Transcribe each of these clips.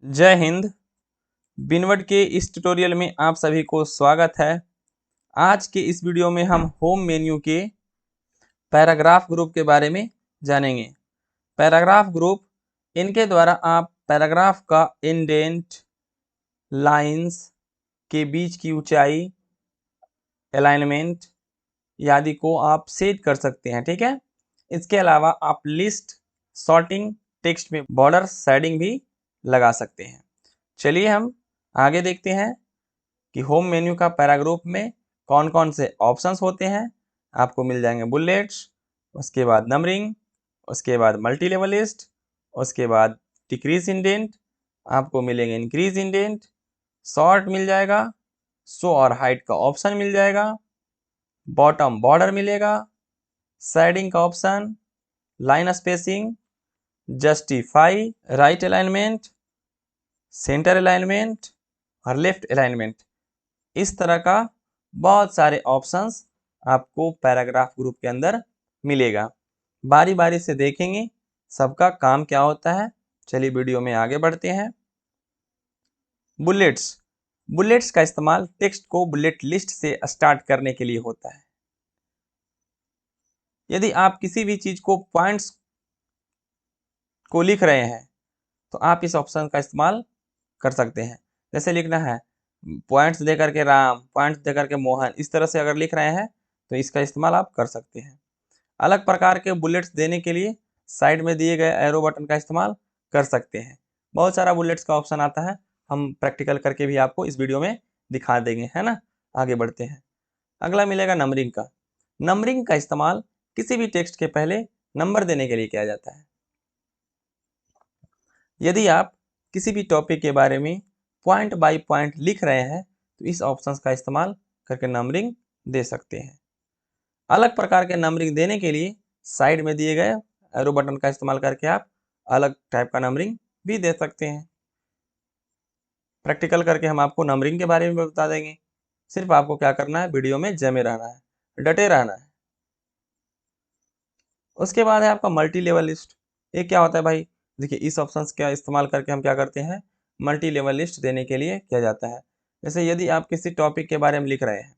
जय हिंद। बिनवर्ड के इस ट्यूटोरियल में आप सभी को स्वागत है। आज के इस वीडियो में हम होम मेन्यू के पैराग्राफ ग्रुप के बारे में जानेंगे। पैराग्राफ ग्रुप, इनके द्वारा आप पैराग्राफ का इंडेंट, लाइंस के बीच की ऊंचाई, अलाइनमेंट आदि को आप सेट कर सकते हैं। ठीक है, इसके अलावा आप लिस्ट, सॉर्टिंग, टेक्स्ट में बॉर्डर, शेडिंग भी लगा सकते हैं। चलिए हम आगे देखते हैं कि होम मेन्यू का पैराग्रुप में कौन कौन से ऑप्शंस होते हैं। आपको मिल जाएंगे बुलेट्स, उसके बाद नंबरिंग, उसके बाद मल्टी लेवल लिस्ट, उसके बाद डिक्रीज इंडेंट, आपको मिलेंगे इंक्रीज इंडेंट, शॉर्ट मिल जाएगा, शो और हाइट का ऑप्शन मिल जाएगा, बॉटम बॉर्डर मिलेगा, शेडिंग का option, line spacing, justify, right alignment, centre alignment और लेफ्ट अलाइनमेंट। इस तरह का बहुत सारे ऑप्शंस आपको पैराग्राफ ग्रुप के अंदर मिलेगा। बारी बारी से देखेंगे सबका काम क्या होता है। चलिए वीडियो में आगे बढ़ते हैं। बुलेट्स, बुलेट्स का इस्तेमाल टेक्स्ट को बुलेट लिस्ट से स्टार्ट करने के लिए होता है। यदि आप किसी भी चीज को पॉइंट्स को लिख रहे हैं तो आप इस ऑप्शन का इस्तेमाल कर सकते हैं। जैसे लिखना है पॉइंट्स दे करके राम, पॉइंट्स दे करके मोहन, इस तरह से अगर लिख रहे हैं तो इसका इस्तेमाल आप कर सकते हैं। अलग प्रकार के बुलेट्स देने के लिए साइड में दिए गए एरो बटन का इस्तेमाल कर सकते हैं। बहुत सारा बुलेट्स का ऑप्शन आता है, हम प्रैक्टिकल करके भी आपको इस वीडियो में दिखा देंगे, है ना। आगे बढ़ते हैं। अगला मिलेगा नंबरिंग का। नंबरिंग का इस्तेमाल किसी भी टेक्स्ट के पहले नंबर देने के लिए किया जाता है। यदि आप किसी भी टॉपिक के बारे में पॉइंट बाय पॉइंट लिख रहे हैं तो इस ऑप्शन का इस्तेमाल करके नंबरिंग दे सकते हैं। अलग प्रकार के नंबरिंग देने के लिए साइड में दिए गए एरो बटन का इस्तेमाल करके आप अलग टाइप का नंबरिंग भी दे सकते हैं। प्रैक्टिकल करके हम आपको नंबरिंग के बारे में बता देंगे। सिर्फ आपको क्या करना है, वीडियो में जमे रहना है, डटे रहना है। उसके बाद है आपका मल्टी लेवल लिस्ट। ये क्या होता है भाई? देखिए, इस ऑप्शन का इस्तेमाल करके हम क्या करते हैं, मल्टी लेवल लिस्ट देने के लिए किया जाता है। जैसे यदि आप किसी टॉपिक के बारे में लिख रहे हैं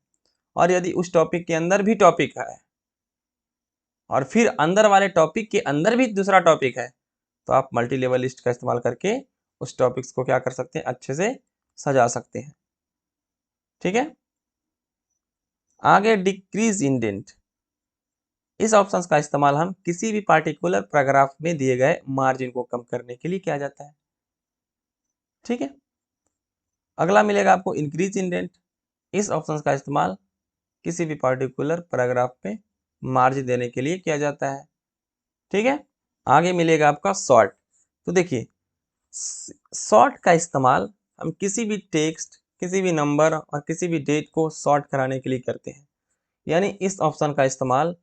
और यदि उस टॉपिक के अंदर भी टॉपिक है और फिर अंदर वाले टॉपिक के अंदर भी दूसरा टॉपिक है तो आप मल्टी लेवल लिस्ट का इस्तेमाल करके उस टॉपिक्स को क्या कर सकते हैं, अच्छे से सजा सकते हैं। ठीक है, आगे डिक्रीज इंडेंट। इस ऑप्शन का इस्तेमाल हम किसी भी पार्टिकुलर पैराग्राफ में दिए गए मार्जिन को कम करने के लिए किया जाता है। ठीक है, अगला मिलेगा आपको इंक्रीज इंडेंट। इस ऑप्शन का इस्तेमाल किसी भी पार्टिकुलर पैराग्राफ में मार्जिन देने के लिए किया जाता है। ठीक है, आगे मिलेगा आपका शॉर्ट। तो देखिए, शॉर्ट का इस्तेमाल हम किसी भी टेक्स्ट, किसी भी नंबर और किसी भी डेट को शॉर्ट कराने के लिए करते हैं। यानी इस ऑप्शन का इस्तेमाल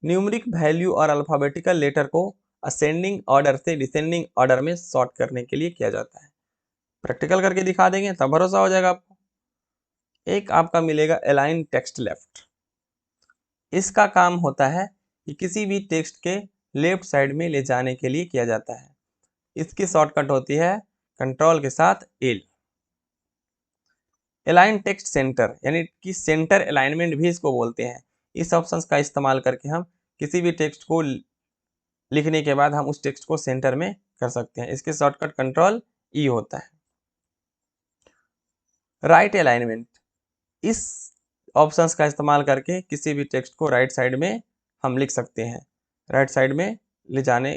न्यूमेरिक वैल्यू और अल्फाबेटिकल लेटर को असेंडिंग ऑर्डर से डिसेंडिंग ऑर्डर में सॉर्ट करने के लिए किया जाता है। प्रैक्टिकल करके दिखा देंगे तब भरोसा हो जाएगा आपको। एक आपका मिलेगा अलाइन टेक्स्ट लेफ्ट। इसका काम होता है कि किसी भी टेक्स्ट के लेफ्ट साइड में ले जाने के लिए किया जाता है। इसकी शॉर्टकट होती है कंट्रोल के साथ एल। अलाइन टेक्स्ट सेंटर, यानी कि सेंटर अलाइनमेंट भी इसको बोलते हैं। इस ऑप्शन का इस्तेमाल करके हम किसी भी टेक्स्ट को लिखने के बाद हम उस टेक्स्ट को सेंटर में कर सकते हैं। इसके शॉर्टकट कंट्रोल ई होता है। राइट अलाइनमेंट, इस ऑप्शंस का इस्तेमाल करके किसी भी टेक्स्ट को राइट साइड में हम लिख सकते हैं। राइट साइड में ले जाने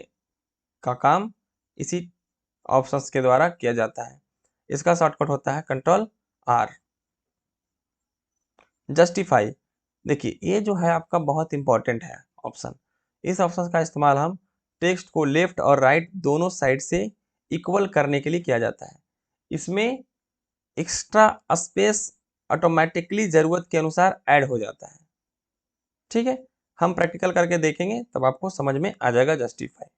का काम इसी ऑप्शंस के द्वारा किया जाता है। इसका शॉर्टकट होता है कंट्रोल आर। जस्टिफाई, देखिए ये जो है आपका बहुत इंपॉर्टेंट है ऑप्शन। इस ऑप्शन का इस्तेमाल हम टेक्स्ट को लेफ्ट और राइट दोनों साइड से इक्वल करने के लिए किया जाता है। इसमें एक्स्ट्रा स्पेस ऑटोमेटिकली जरूरत के अनुसार ऐड हो जाता है। ठीक है, हम प्रैक्टिकल करके देखेंगे तब आपको समझ में आ जाएगा जस्टिफाई।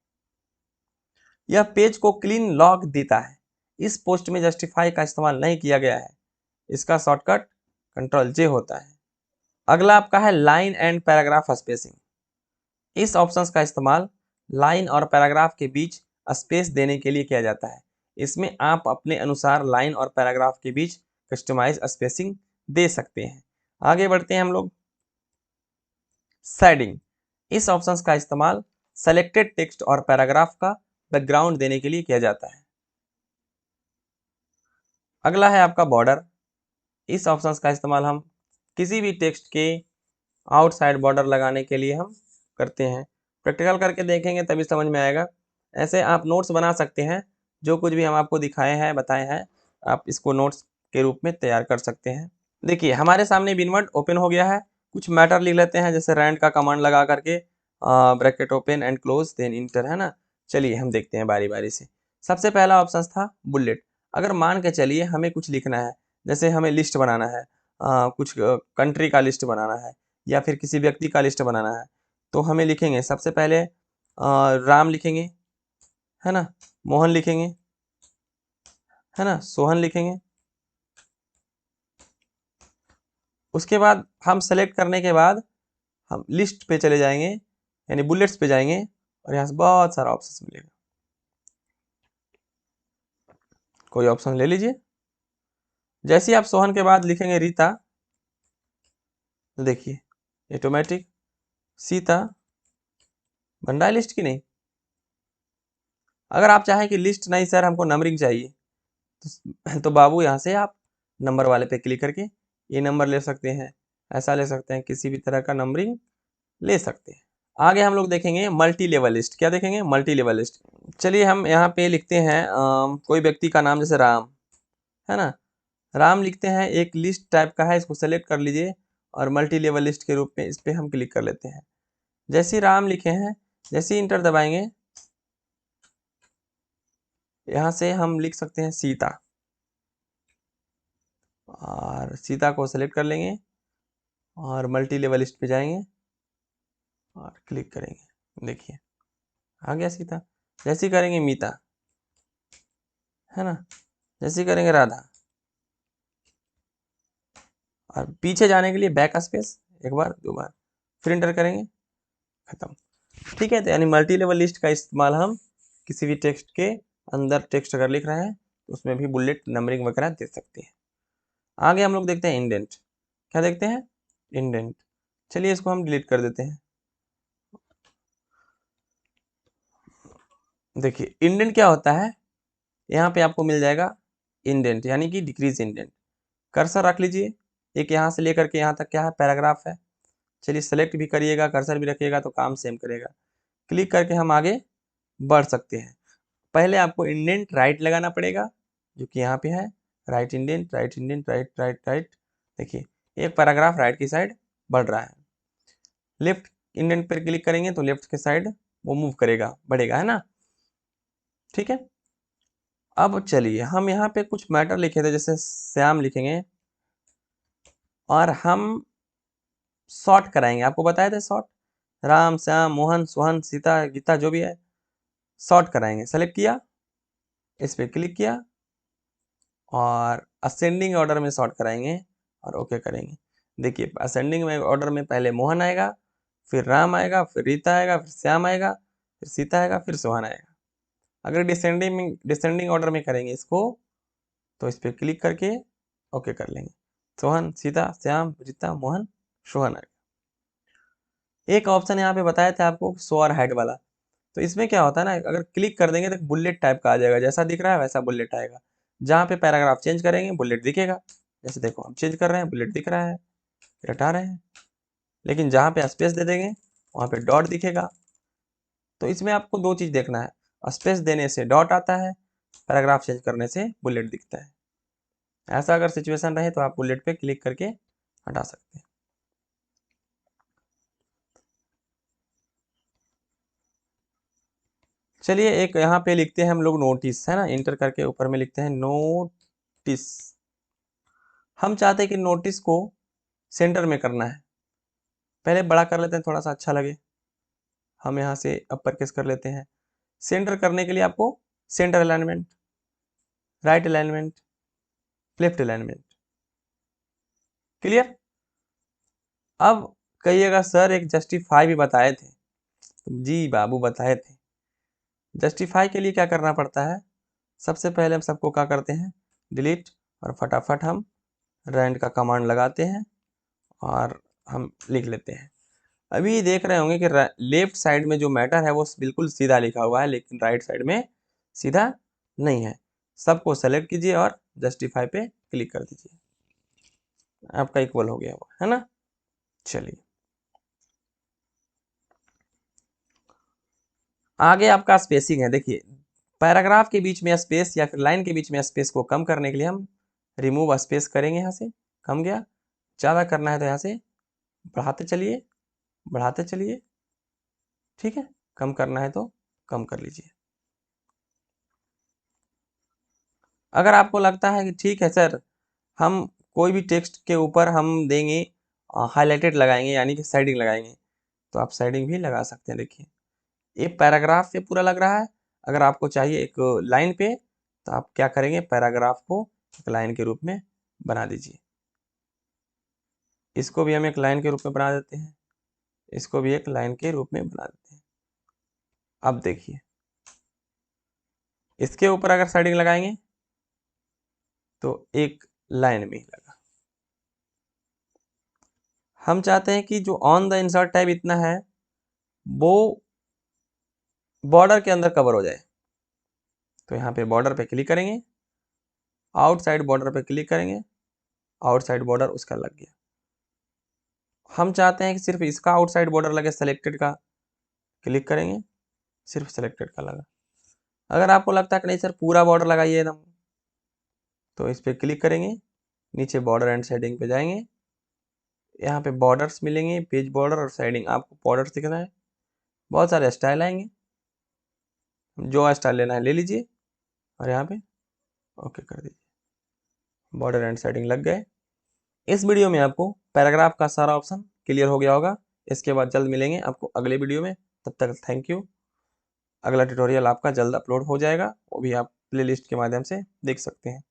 यह पेज को क्लीन लॉक देता है। इस पोस्ट में जस्टिफाई का इस्तेमाल नहीं किया गया है। इसका शॉर्टकट कंट्रोल जे होता है। अगला आपका है लाइन एंड पैराग्राफ स्पेसिंग। इस ऑप्शन का इस्तेमाल लाइन और पैराग्राफ के बीच स्पेस देने के लिए किया जाता है। इसमें आप अपने अनुसार लाइन और पैराग्राफ के बीच कस्टमाइज स्पेसिंग दे सकते हैं। आगे बढ़ते हैं हम लोग। शेडिंग, इस ऑप्शन का इस्तेमाल सेलेक्टेड टेक्स्ट और पैराग्राफ का बैकग्राउंड देने के लिए किया जाता है। अगला है आपका बॉर्डर, इस ऑप्शन का इस्तेमाल हम किसी भी टेक्स्ट के आउटसाइड बॉर्डर लगाने के लिए हम करते हैं। प्रैक्टिकल करके देखेंगे तभी समझ में आएगा। ऐसे आप नोट्स बना सकते हैं, जो कुछ भी हम आपको दिखाए हैं बताए हैं आप इसको नोट्स के रूप में तैयार कर सकते हैं। देखिए हमारे सामने विनवर्ड ओपन हो गया है, कुछ मैटर लिख लेते हैं, जैसे रैंड का कमांड लगा करके bracket open and close then enter, है ना। चलिए हम देखते हैं बारी बारी से। सबसे पहला ऑप्शन था बुलेट। अगर मान के चलिए हमें कुछ लिखना है, जैसे हमें लिस्ट बनाना है, कुछ कंट्री का लिस्ट बनाना है या फिर किसी व्यक्ति का लिस्ट बनाना है, तो हमें लिखेंगे सबसे पहले राम लिखेंगे, है ना, मोहन लिखेंगे, है ना, सोहन लिखेंगे। उसके बाद हम सेलेक्ट करने के बाद हम लिस्ट पे चले जाएंगे, यानी बुलेट्स पे जाएंगे और यहाँ से बहुत सारा ऑप्शन मिलेगा। कोई ऑप्शन ले लीजिए। जैसे ही आप सोहन के बाद लिखेंगे रीता, तो देखिए ऑटोमेटिक सीता बन रहा है लिस्ट की नहीं। अगर आप चाहें कि लिस्ट नहीं सर हमको नंबरिंग चाहिए, तो बाबू यहाँ से आप नंबर वाले पे क्लिक करके ये नंबर ले सकते हैं, ऐसा ले सकते हैं, किसी भी तरह का नंबरिंग ले सकते हैं। आगे हम लोग देखेंगे मल्टी लेवल लिस्ट। क्या देखेंगे? Multi level list. चलिए हम यहाँ पे लिखते हैं कोई व्यक्ति का नाम, जैसे राम, है ना, राम लिखते हैं, एक लिस्ट टाइप का है, इसको सेलेक्ट कर लीजिए और मल्टी लेवल लिस्ट के रूप में इस पर हम क्लिक कर लेते हैं। जैसे ही राम लिखे हैं, जैसे ही इंटर दबाएंगे, यहाँ से हम लिख सकते हैं सीता, और सीता को सेलेक्ट कर लेंगे और मल्टी लेवल लिस्ट पे जाएंगे और क्लिक करेंगे। देखिए आ गया सीता। जैसे ही करेंगे मीता, है ना, जैसे ही करेंगे राधा, और पीछे जाने के लिए बैक स्पेस एक बार दो बार, फिर इंटर करेंगे, खत्म। ठीक है, तो यानी मल्टी लेवल लिस्ट का इस्तेमाल हम किसी भी टेक्स्ट के अंदर टेक्स्ट अगर लिख रहे हैं तो उसमें भी बुलेट नंबरिंग वगैरह दे सकते हैं। आगे हम लोग देखते हैं इंडेंट। क्या देखते हैं? इंडेंट। चलिए इसको हम डिलीट कर देते हैं। देखिए इंडेंट क्या होता है, यहाँ पे आपको मिल जाएगा इंडेंट, यानी कि डिक्रीज इंडेंट। कर्सर रख लीजिए, एक यहाँ से लेकर के यहाँ तक क्या है, पैराग्राफ है। चलिए सेलेक्ट भी करिएगा, कर्सर भी रखिएगा तो काम सेम करेगा। क्लिक करके हम आगे बढ़ सकते हैं। पहले आपको इंडेंट राइट लगाना पड़ेगा, जो कि यहाँ पे है, right indent, right indent, right right right. देखिए एक पैराग्राफ राइट की साइड बढ़ रहा है। लेफ्ट इंडेंट पर क्लिक करेंगे तो लेफ्ट के साइड वो मूव करेगा, बढ़ेगा, है ना। ठीक है, अब चलिए हम यहाँ पे कुछ मैटर लिखे थे, जैसे श्याम लिखेंगे और हम शॉर्ट कराएंगे। आपको बताया था शॉर्ट, राम श्याम मोहन सोहन सीता गीता जो भी है शॉर्ट कराएंगे। सेलेक्ट किया, इस पर क्लिक किया और असेंडिंग ऑर्डर में शॉर्ट कराएंगे और ओके करेंगे। देखिए असेंडिंग में ऑर्डर में पहले मोहन आएगा, फिर राम आएगा, फिर रीता आएगा, फिर श्याम आएगा, फिर सीता आएगा, फिर सोहन आएगा। अगर डिसेंडिंग ऑर्डर में करेंगे इसको, तो इस पर क्लिक करके ओके कर लेंगे। सोहन सीता श्याम रीता मोहन सोहन आएगा। एक ऑप्शन यहाँ पे बताया था आपको शो और हाइड वाला, तो इसमें क्या होता है ना, अगर क्लिक कर देंगे तो बुलेट टाइप का आ जाएगा, जैसा दिख रहा है वैसा बुलेट आएगा। जहाँ पे पैराग्राफ चेंज करेंगे बुलेट दिखेगा, जैसे देखो हम चेंज कर रहे हैं बुलेट दिख रहा है, फिर हटा रहे हैं। लेकिन जहाँ पे स्पेस दे देंगे वहाँ पे डॉट दिखेगा। तो इसमें आपको दो चीज़ देखना है, स्पेस देने से डॉट आता है, पैराग्राफ चेंज करने से बुलेट दिखता है। ऐसा अगर सिचुएशन रहे तो आप बुलेट पे क्लिक करके हटा सकते हैं। चलिए एक यहाँ पे लिखते हैं हम लोग नोटिस, है ना, इंटर करके ऊपर में लिखते हैं नोटिस। हम चाहते हैं कि नोटिस को सेंटर में करना है, पहले बड़ा कर लेते हैं थोड़ा सा अच्छा लगे। हम यहाँ से अपर केस कर लेते हैं। सेंटर करने के लिए आपको centre alignment, right alignment, left alignment, clear. अब कहिएगा सर एक जस्टिफाई भी बताए थे। जी बाबू बताए थे। जस्टिफाई के लिए क्या करना पड़ता है, सबसे पहले हम सबको क्या करते हैं, डिलीट, और फटाफट हम रैंड का कमांड लगाते हैं और हम लिख लेते हैं। अभी देख रहे होंगे कि लेफ्ट साइड में जो मैटर है वो बिल्कुल सीधा लिखा हुआ है, लेकिन राइट साइड में सीधा नहीं है। सबको सेलेक्ट कीजिए और जस्टिफाई पे क्लिक कर दीजिए, आपका इक्वल हो गया हुआ है ना। चलिए आगे आपका स्पेसिंग है। देखिए पैराग्राफ के बीच में स्पेस या फिर लाइन के बीच में स्पेस को कम करने के लिए हम रिमूव स्पेस करेंगे। यहाँ से कम गया, ज़्यादा करना है तो यहाँ से बढ़ाते चलिए, बढ़ाते चलिए, ठीक है। कम करना है तो कम कर लीजिए। अगर आपको लगता है कि ठीक है सर, हम कोई भी टेक्स्ट के ऊपर हम देंगे हाईलाइटेड लगाएंगे, यानी कि शेडिंग लगाएंगे, तो आप शेडिंग भी लगा सकते हैं। देखिए ये पैराग्राफ पे पूरा लग रहा है। अगर आपको चाहिए एक लाइन पे, तो आप क्या करेंगे, पैराग्राफ को एक लाइन के रूप में बना दीजिए। इसको भी हम एक लाइन के रूप में बना देते हैं, इसको भी एक लाइन के रूप में बना देते हैं। अब देखिए इसके ऊपर अगर शेडिंग लगाएंगे तो एक लाइन में ही लगा। हम चाहते हैं कि जो ऑन द इंसर्ट टाइप इतना है वो बॉर्डर के अंदर कवर हो जाए, तो यहाँ पे बॉर्डर पे क्लिक करेंगे, आउटसाइड बॉर्डर पे क्लिक करेंगे, आउटसाइड बॉर्डर उसका लग गया। हम चाहते हैं कि सिर्फ इसका आउटसाइड बॉर्डर लगे, सेलेक्टेड का क्लिक करेंगे, सिर्फ सेलेक्टेड का लगा। अगर आपको लगता है कि नहीं सर पूरा बॉर्डर लगाइए एकदम, तो इस पर क्लिक करेंगे, नीचे बॉर्डर एंड शेडिंग पे जाएंगे, यहाँ पे बॉर्डर्स मिलेंगे, पेज बॉर्डर और शेडिंग। आपको बॉर्डर्स दिखना है, बहुत सारे स्टाइल आएंगे, जो स्टाइल लेना है ले लीजिए और यहाँ पे ओके कर दीजिए। बॉर्डर एंड शेडिंग लग गए। इस वीडियो में आपको पैराग्राफ का सारा ऑप्शन क्लियर हो गया होगा। इसके बाद जल्द मिलेंगे आपको अगले वीडियो में, तब तक थैंक यू। अगला ट्यूटोरियल आपका जल्द अपलोड हो जाएगा, वो भी आप प्लेलिस्ट के माध्यम से देख सकते हैं।